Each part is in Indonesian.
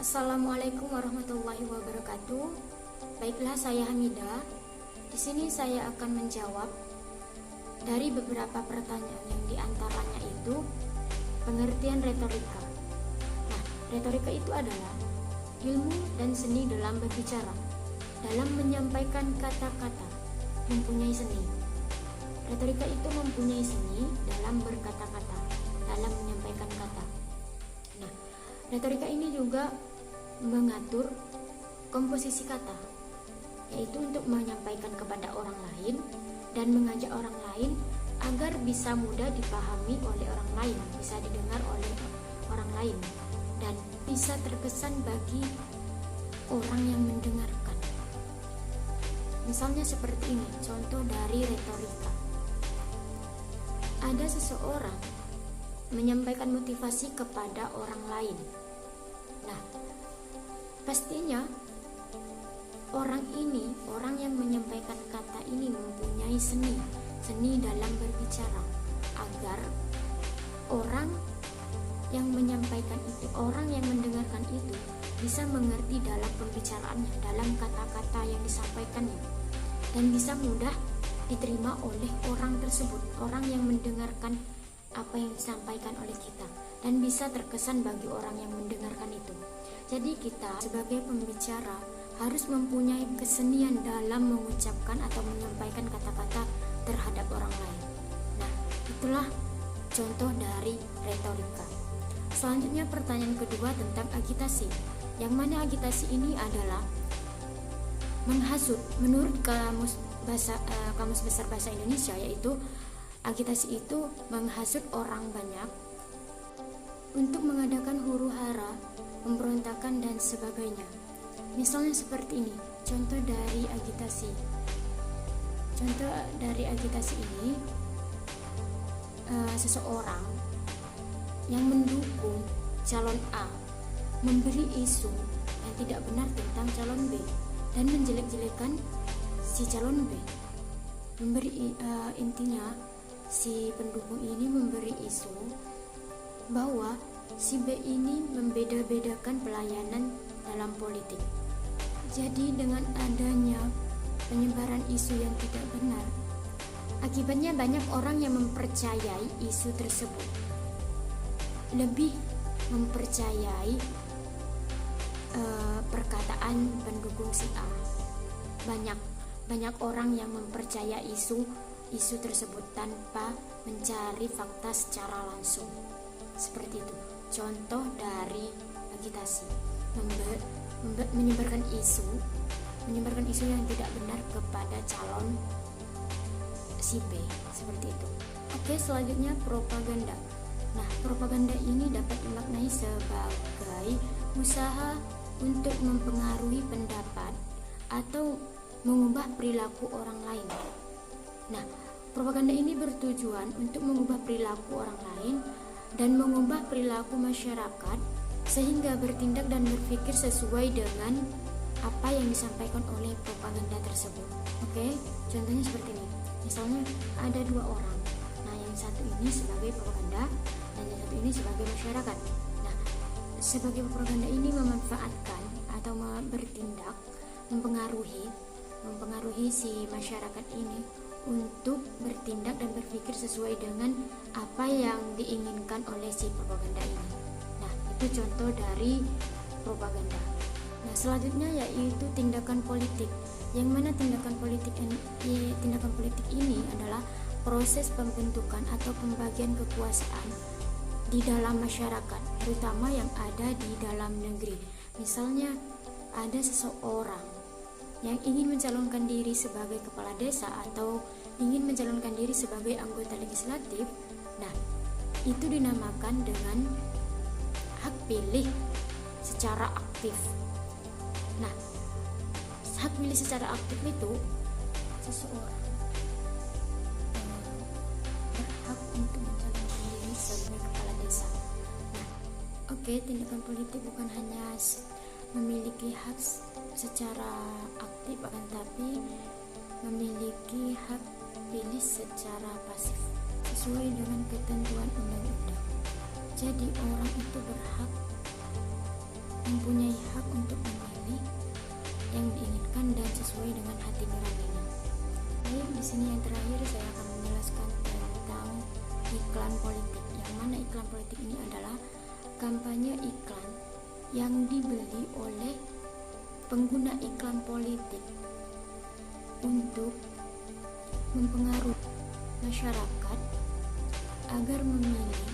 Assalamualaikum warahmatullahi wabarakatuh. Baiklah, saya Hamidah. Di sini saya akan menjawab dari beberapa pertanyaan yang diantaranya itu pengertian retorika. Nah, retorika itu adalah ilmu dan seni dalam berbicara, dalam menyampaikan kata-kata, mempunyai seni. Retorika itu mempunyai seni dalam berkata-kata, dalam menyampaikan kata. Nah, retorika ini juga mengatur komposisi kata, yaitu untuk menyampaikan kepada orang lain dan mengajak orang lain agar bisa mudah dipahami oleh orang lain, bisa didengar oleh orang lain, dan bisa terkesan bagi orang yang mendengarkan. Misalnya seperti ini, contoh dari retorika. Ada seseorang menyampaikan motivasi kepada orang lain. Nah, pastinya orang yang menyampaikan kata ini mempunyai seni dalam berbicara, agar orang yang menyampaikan itu, orang yang mendengarkan itu bisa mengerti dalam pembicaraannya, dalam kata-kata yang disampaikannya, dan bisa mudah diterima oleh orang tersebut, orang yang mendengarkan apa yang disampaikan oleh kita, dan bisa terkesan bagi orang yang mendengarkan itu. Jadi kita sebagai pembicara harus mempunyai kesenian dalam mengucapkan atau menyampaikan kata-kata terhadap orang lain. Nah, itulah contoh dari retorika. Selanjutnya pertanyaan kedua tentang agitasi. Yang mana agitasi ini adalah menghasut. Menurut Kamus Besar Bahasa Indonesia, yaitu agitasi itu menghasut orang banyak untuk mengadakan huru-hara, pemberontakan, dan sebagainya. Misalnya seperti ini, contoh dari agitasi. Contoh dari agitasi ini, seseorang yang mendukung calon A memberi isu yang tidak benar tentang calon B dan menjelek-jelekan si calon B. Intinya si pendukung ini memberi isu bahwa si B ini membeda-bedakan pelayanan dalam politik. Jadi dengan adanya penyebaran isu yang tidak benar, akibatnya banyak orang yang mempercayai isu tersebut, lebih mempercayai perkataan pendukung si A. Banyak orang yang mempercaya isu tersebut tanpa mencari fakta secara langsung. Seperti itu contoh dari agitasi, menyebarkan isu yang tidak benar kepada calon si B, seperti itu. Oke, selanjutnya propaganda. Nah, propaganda ini dapat dimaknai sebagai usaha untuk mempengaruhi pendapat atau mengubah perilaku orang lain. Nah, propaganda ini bertujuan untuk mengubah perilaku orang lain dan mengubah perilaku masyarakat sehingga bertindak dan berpikir sesuai dengan apa yang disampaikan oleh propaganda tersebut. Oke, contohnya seperti ini. Misalnya ada dua orang. Nah, yang satu ini sebagai propaganda dan yang satu ini sebagai masyarakat. Nah, sebagai propaganda ini memanfaatkan atau bertindak mempengaruhi si masyarakat ini untuk bertindak dan berpikir sesuai dengan apa yang diinginkan oleh si propaganda ini. Nah, itu contoh dari propaganda. Nah, selanjutnya yaitu tindakan politik. Yang mana tindakan politik ini adalah proses pembentukan atau pembagian kekuasaan di dalam masyarakat, terutama yang ada di dalam negeri. Misalnya ada seseorang yang ingin mencalonkan diri sebagai kepala desa atau ingin mencalonkan diri sebagai anggota legislatif. Nah, itu dinamakan dengan hak pilih secara aktif. Nah, hak pilih secara aktif itu seseorang berhak untuk mencalonkan diri sebagai kepala desa. Nah, oke, tindakan politik bukan hanya memiliki hak secara aktif, akan tapi memiliki hak pilih secara pasif sesuai dengan ketentuan undang-undang. Jadi orang itu berhak mempunyai hak untuk memilih yang diinginkan dan sesuai dengan hati nuraninya. Baik, di sini yang terakhir saya akan menjelaskan tentang iklan politik. Yang mana iklan politik ini adalah kampanye iklan yang dibeli oleh pengguna iklan politik untuk mempengaruhi masyarakat agar memilih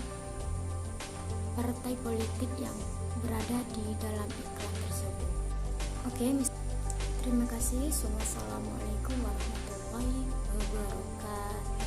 partai politik yang berada di dalam iklan tersebut. Oke, terima kasih. Wassalamualaikum warahmatullahi wabarakatuh.